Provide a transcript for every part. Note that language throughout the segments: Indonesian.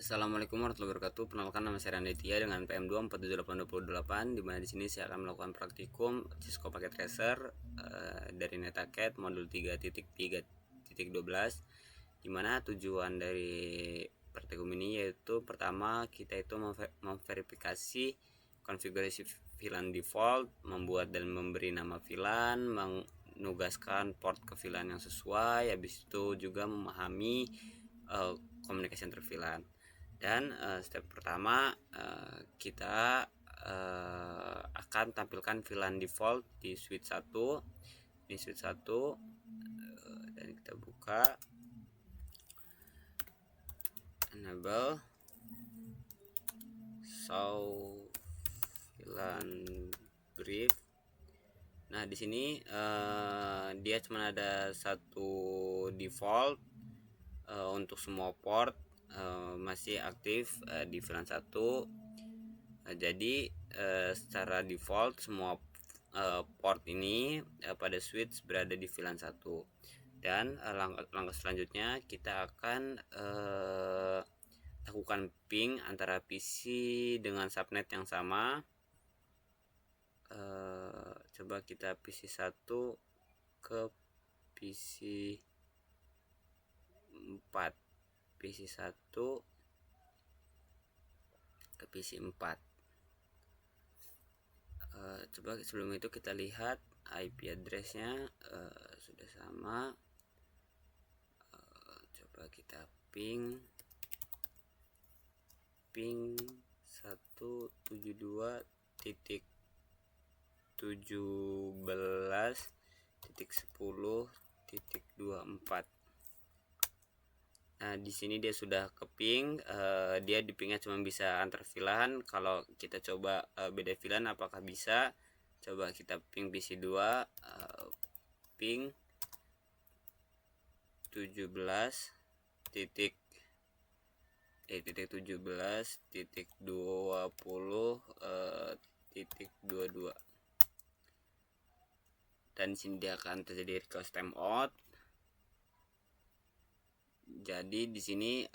Assalamualaikum warahmatullahi wabarakatuh. Perkenalkan, nama saya Randetia dengan PM2478028, di mana di sini saya akan melakukan praktikum Cisco Packet Tracer dari Netaket modul 3.3.12, di mana tujuan dari praktikum ini yaitu pertama kita itu memverifikasi konfigurasi VLAN default, membuat dan memberi nama VLAN, menugaskan port ke VLAN yang sesuai, habis itu juga memahami komunikasi antar VLAN. Dan step pertama kita akan tampilkan VLAN default di switch 1. Ini switch 1 dan kita buka enable show VLAN brief. Nah, di sini dia cuma ada satu default untuk semua port masih aktif di VLAN 1. Jadi secara default semua port ini pada switch berada di VLAN 1. Dan langkah selanjutnya kita akan lakukan ping antara PC dengan subnet yang sama. Coba kita PC 1 ke PC 4, PC 1 ke PC 4. Coba sebelum itu kita lihat IP addressnya sudah sama. Coba kita ping 172.17.10.24. Nah, di sini dia sudah ke ping. Dia di pingnya cuma bisa antar VLAN. Kalau kita coba beda VLAN apakah bisa? Coba kita ping PC 2, ping 17.17.20.22. Dan di sini dia akan terjadi request timeout. Jadi di sini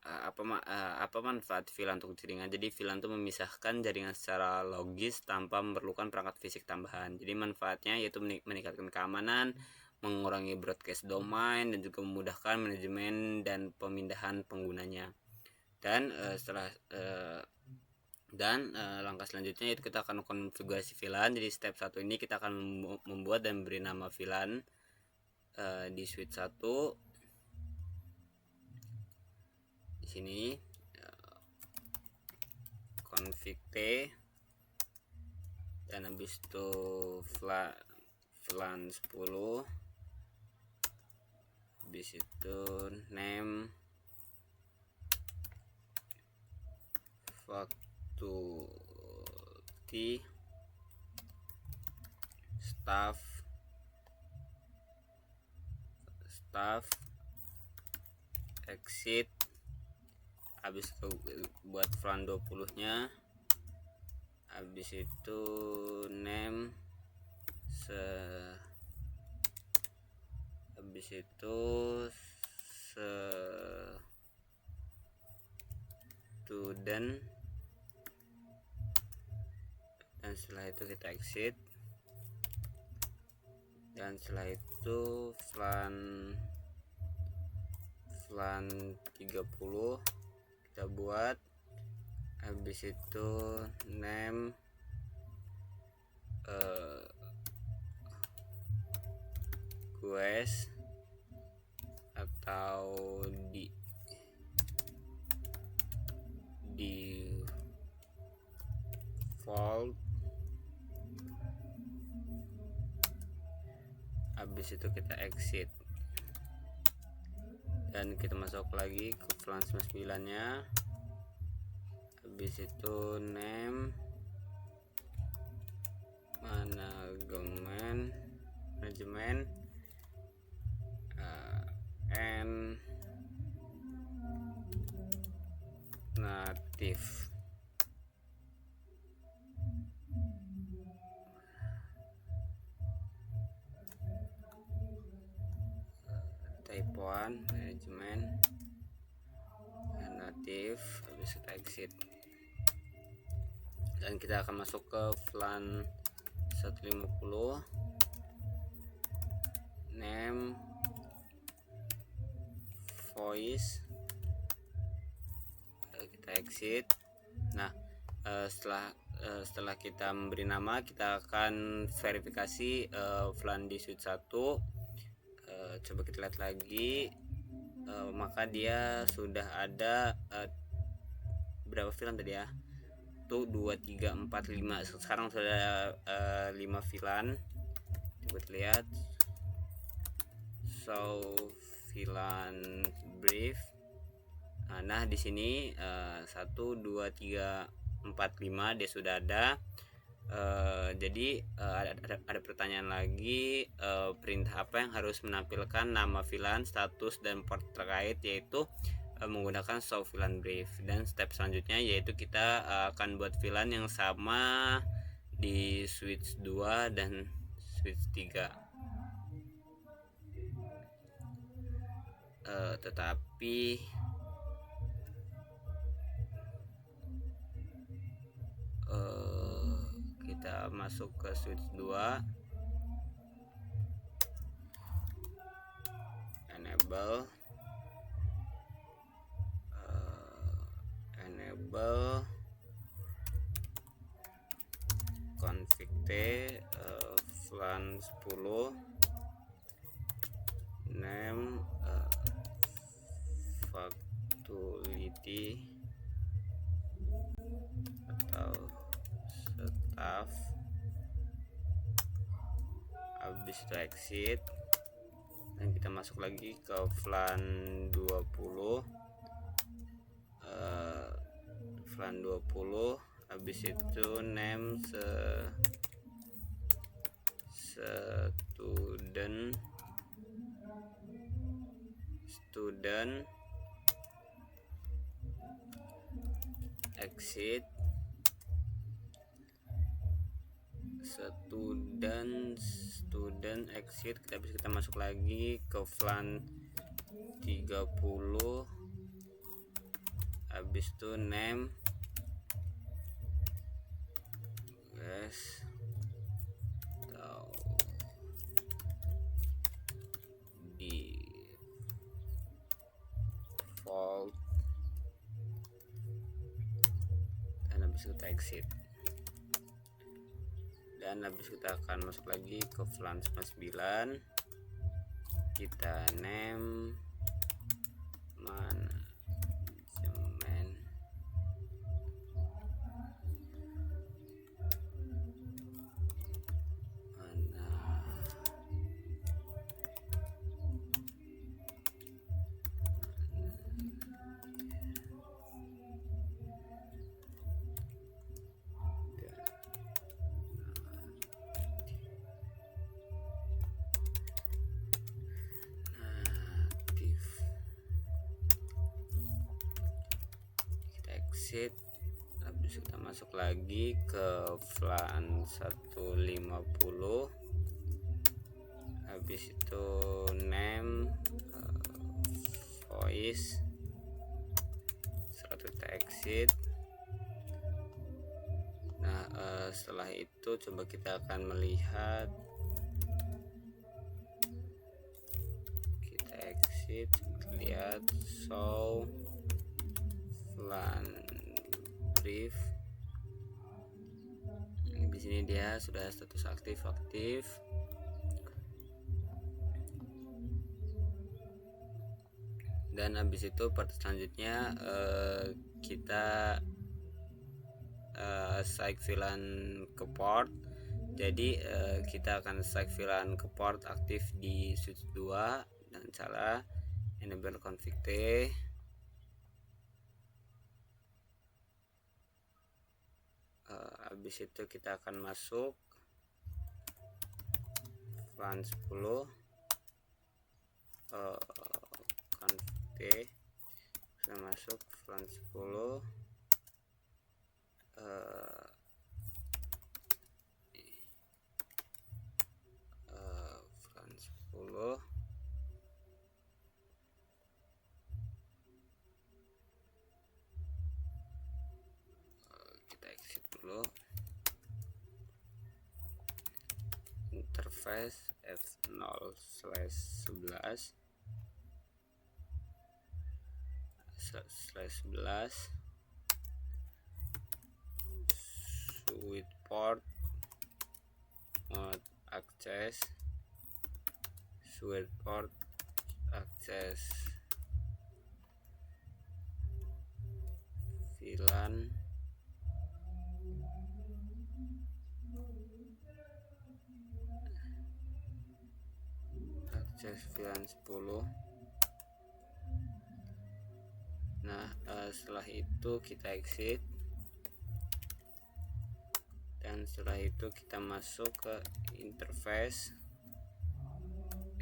apa manfaat VLAN untuk jaringan? Jadi VLAN itu memisahkan jaringan secara logis tanpa memerlukan perangkat fisik tambahan. Jadi manfaatnya yaitu meningkatkan keamanan, mengurangi broadcast domain, dan juga memudahkan manajemen dan pemindahan penggunanya. Dan langkah selanjutnya yaitu kita akan konfigurasi VLAN. Jadi step 1 ini kita akan membuat dan beri nama VLAN di switch 1. Di sini config T, dan habis itu VLAN 10, habis itu name waktu T, staff exit, habis itu buat VLAN 20 nya, habis itu name habis itu student, dan setelah itu kita exit. Dan setelah itu VLAN 30 kita buat, habis itu name quest atau default, habis itu kita exit dan kita masuk lagi ke VLAN 99 nya, habis itu name manajemen and native. type 1 manajemen aktif, habis kita exit, dan kita akan masuk ke VLAN 150, name voice, kita exit. Nah, setelah kita memberi nama, kita akan verifikasi VLAN di switch 1. Coba kita lihat lagi, maka dia sudah ada berapa VLAN tadi ya, tuh 2, 3, 4, 5. Sekarang sudah 5 VLAN. Coba kita lihat, so VLAN brief. Nah di sini 1, 2, 3, 4, 5 dia sudah ada. Jadi ada pertanyaan lagi, perintah apa yang harus menampilkan nama VLAN, status, dan port terkait, yaitu menggunakan show VLAN brief. Dan step selanjutnya yaitu kita akan buat VLAN yang sama di switch 2 dan switch 3. Tetapi kita masuk ke switch 2, enable config T, VLAN 10, name facility atau staff, habis itu exit, dan kita masuk lagi ke VLAN 20, habis itu name student, exit, student exit. Kita masuk lagi ke VLAN 30, habis itu name atau default, dan habis kita exit. Dan habis kita akan masuk lagi ke VLAN 99, kita name manajemen, exit. Habis kita masuk lagi ke VLAN 150, habis itu name voice, setelah kita exit. Nah setelah itu coba kita akan melihat, kita exit, kita lihat show VLAN brief. Di sini dia sudah status aktif. Dan habis itu part selanjutnya kita site VLAN ke port. Jadi kita akan site VLAN ke port aktif di switch 2 dengan cara enable config T, habis itu kita akan masuk VLAN 10, config T, kita masuk VLAN 10, VLAN 10, interface F0/11 switch port mode access switch port access VLAN access VLAN 10. Nah, setelah itu kita exit, dan setelah itu kita masuk ke interface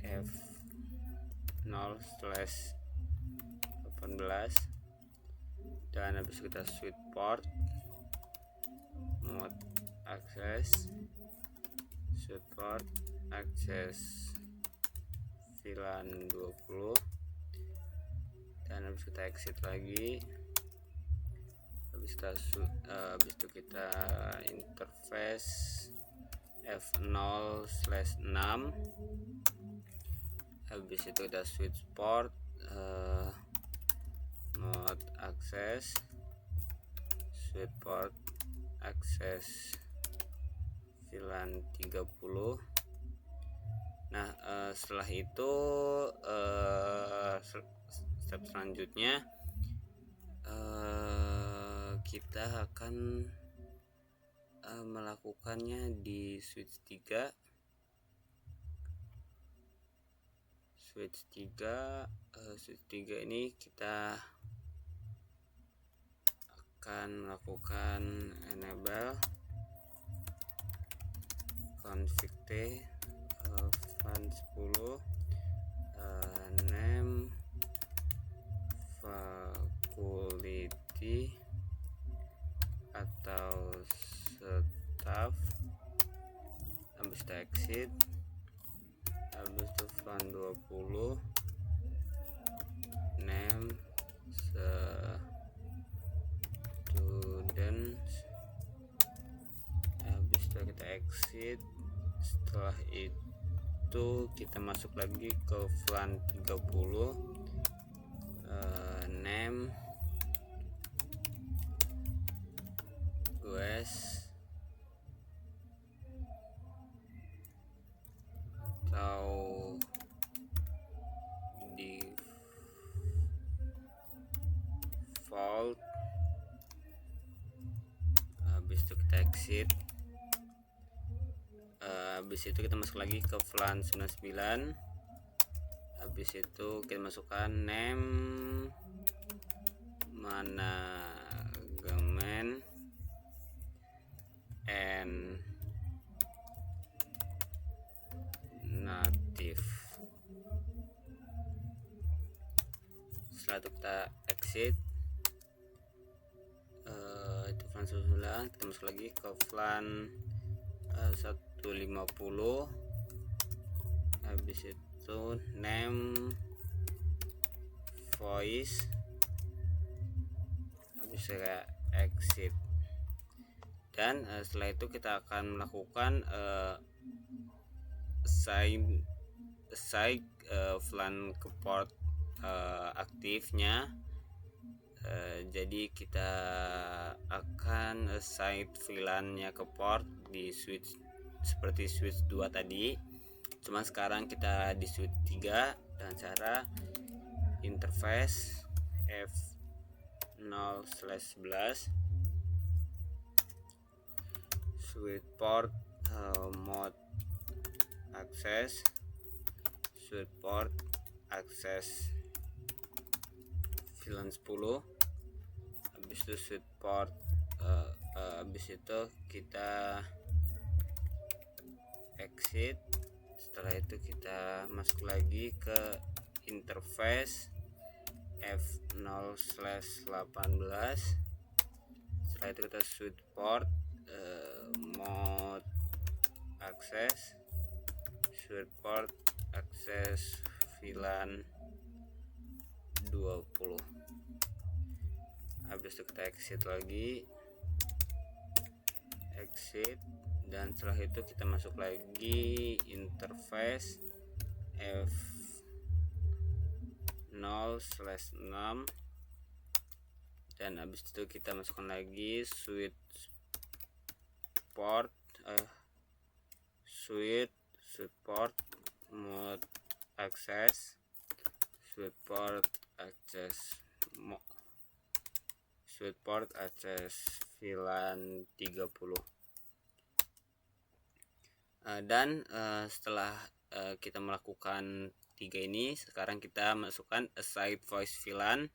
F0/18, dan habis kita switch port mode access switch port access VLAN 20, dan habis kita exit lagi. Habis itu kita interface F0/6, habis itu kita switch port mode access switch port access VLAN 30. Nah, setelah itu step selanjutnya kita akan melakukannya di switch 3. Switch 3 ini kita akan melakukan enable config T VLAN 10 name faculty atau staff, habis kita exit. Habis itu VLAN 20 name students, habis itu kita exit. Setelah itu kita masuk lagi ke VLAN 30 name US atau default. Habis itu kita exit. Habis itu kita masuk lagi ke VLAN 99. Habis itu kita masukkan name manajemen and native. Setelah itu kita exit. Itu VLAN 99. Kita masuk lagi ke VLAN 150. Habis itu name voice, habis saya exit. Dan setelah itu kita akan melakukan assign VLAN ke port aktifnya. Jadi kita akan assign VLAN-nya ke port di switch seperti switch 2 tadi. Cuma sekarang kita di switch 3 dengan cara interface F0/11 switch port mode access switch port access VLAN 10. Habis itu switch port habis itu kita exit. Setelah itu kita masuk lagi ke interface F0/18. Setelah itu kita switch port mode access switch port access VLAN 20. Habis itu kita exit lagi. exit, dan setelah itu kita masuk lagi interface F0/6, dan habis itu kita masukkan lagi switch port mode access, switch port access VLAN 30. Dan setelah kita melakukan 3 ini, sekarang kita masukkan aside voice VLAN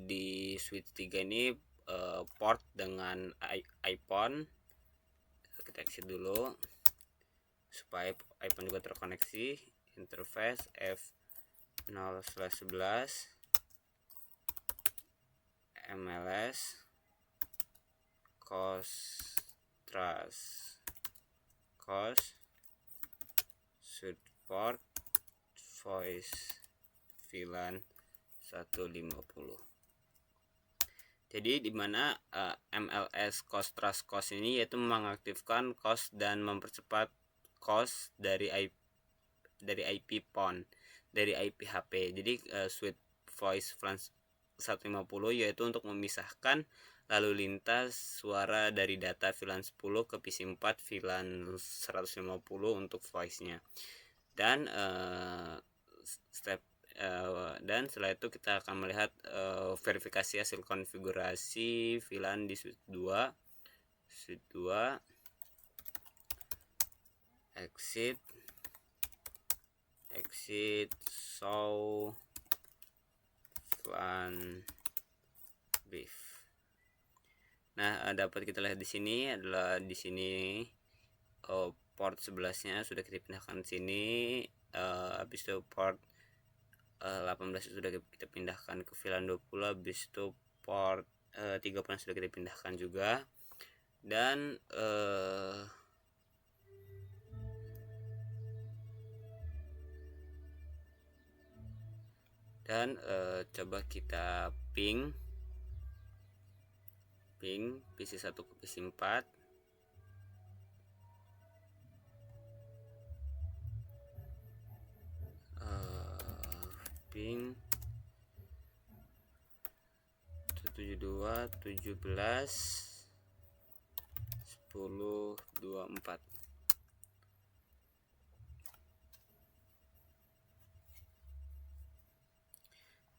di switch 3 ini, port dengan iPhone. Kita exit dulu supaya iPhone juga terkoneksi. Interface F0/11 MLS cost support voice VLAN 150. Jadi dimana MLS cost ini yaitu mengaktifkan cost dan mempercepat cost dari IP phone, dari IP HP. Jadi switch voice VLAN 150 yaitu untuk memisahkan lalu lintas suara dari data VLAN 10 ke PC4 VLAN 150 untuk voice-nya. Dan dan setelah itu kita akan melihat verifikasi hasil konfigurasi VLAN di switch 2. Exit show VLAN brief. Nah, dapat kita lihat di sini adalah port 11-nya sudah kita pindahkan sini. Habis itu port 18 sudah kita pindahkan ke VLAN 20. Habis itu port 30 sudah kita pindahkan juga. Dan coba kita ping PC1 ke PC4. Ping 72171024.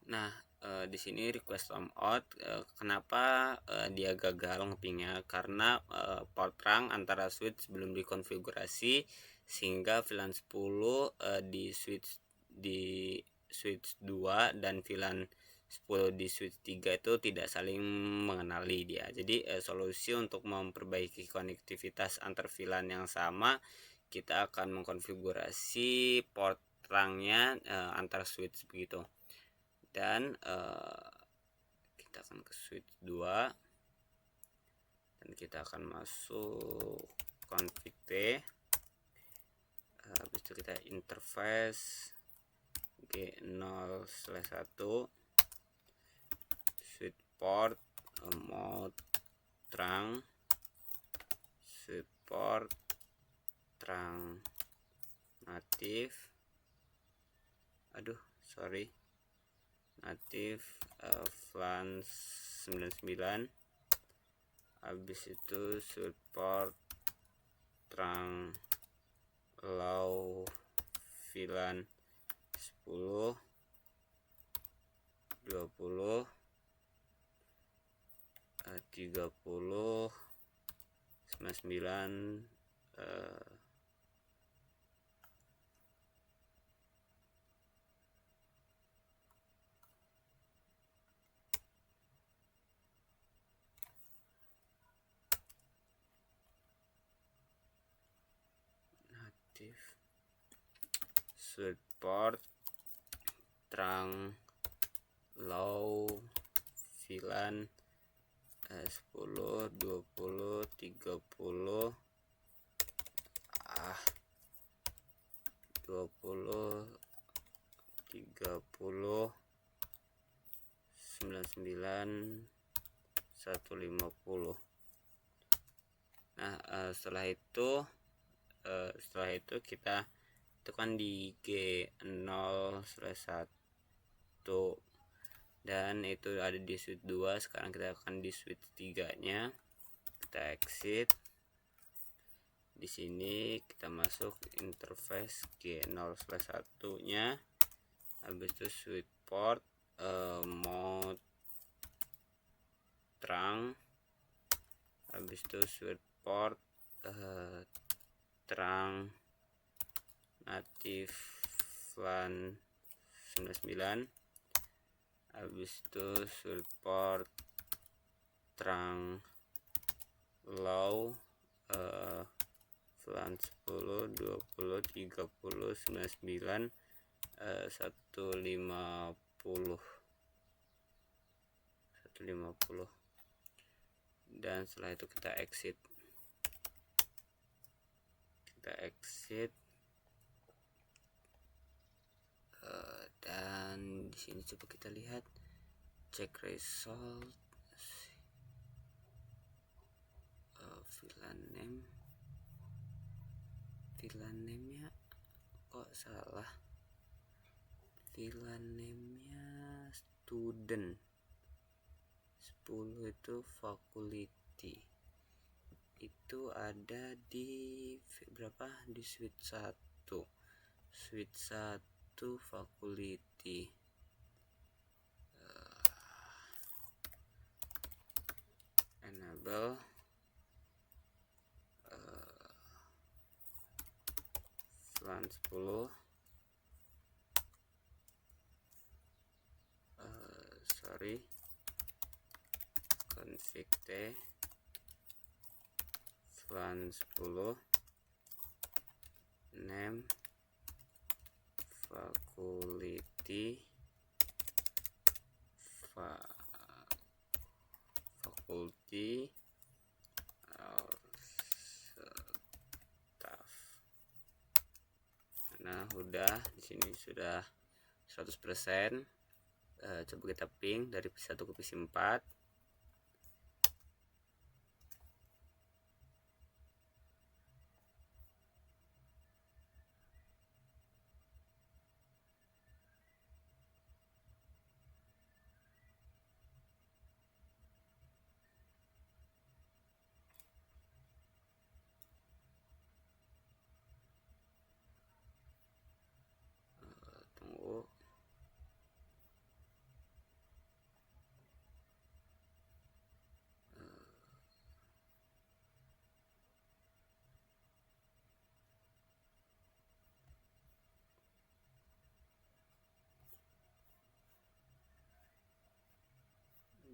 Nah, di sini request timeout. Kenapa dia gagal ngepingnya? Karena port rang antara switch belum dikonfigurasi sehingga VLAN 10 di switch 2 dan VLAN 10 di switch 3 itu tidak saling mengenali dia. Jadi solusi untuk memperbaiki konektivitas antar VLAN yang sama, kita akan mengkonfigurasi port rangnya antar switch begitu. Dan kita akan ke switch 2 dan kita akan masuk config T. Habis itu kita interface G0/1 switch port mode terang, switch port terang native, native VLAN 99. Habis itu switch port terang low VLAN 10 20 30 99 switch port terang low VLAN 10 20 30 20 30 99 150. Nah, setelah itu kita tekan di G0/1 dan itu ada di switch 2. Sekarang kita akan di switch 3 nya, kita exit. Di sini kita masuk interface G0/1 nya, habis itu switch port, mode terang, habis itu switch port terang native LAN 99, habis itu switch port terang low LAN 10, 20, 30, 99, 150, dan setelah itu kita exit. Dan di sini coba kita lihat check result, VLAN name nya kok salah, VLAN name nya student 10 itu faculty, itu ada di berapa, di switch 1 faculty. Enable LAN 10, config T LAN 10 name faculty or staff. Nah, udah di sini sudah 100%. Coba kita ping dari PC1 ke PC4. Tunggu.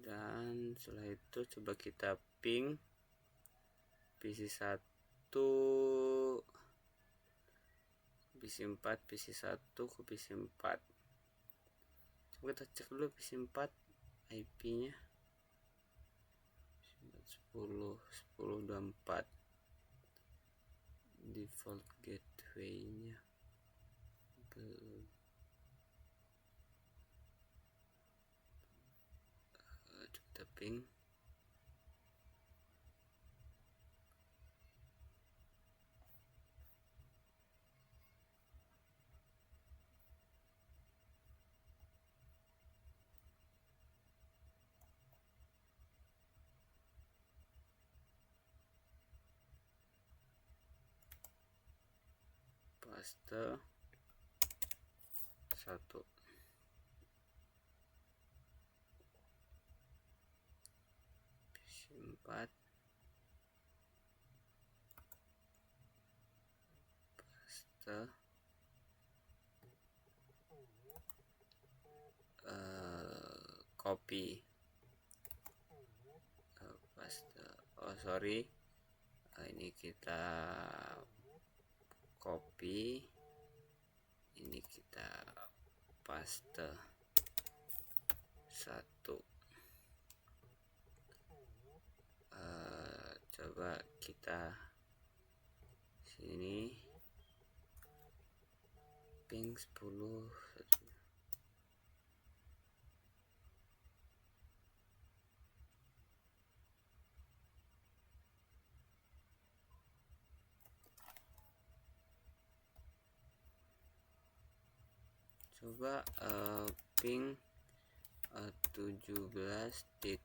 Dan setelah itu coba kita ping PC1, PC4, PC1 ke PC4. Coba kita cek dulu PC4 IP nya 10.10.24, default gateway nya belum. Coba kita ping. Paste 1. PC4 paste copy paste. Ini kita copy, ini kita paste 1. Coba kita sini ping 10. Coba ping 17.10.21.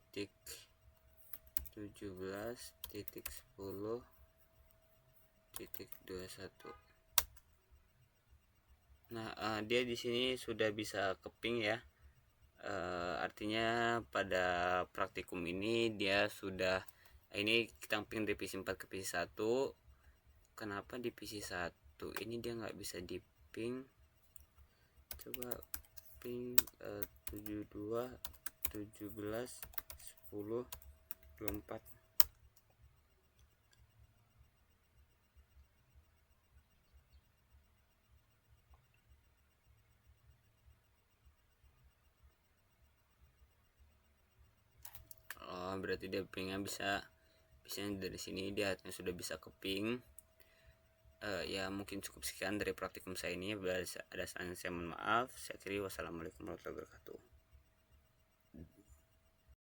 Nah, dia di sini sudah bisa ke ping ya. Artinya pada praktikum ini dia sudah, ini kita ping dari PC 4 ke PC 1. Kenapa di PC 1 ini dia nggak bisa di ping? Coba ping 72 17 10 24. Oh, berarti dia pingnya bisa dari sini dia sudah bisa ke ping. Ya mungkin cukup sekian dari praktikum saya ini. Ada salah saya mohon maaf. Saya akhiri, wassalamualaikum warahmatullahi wabarakatuh.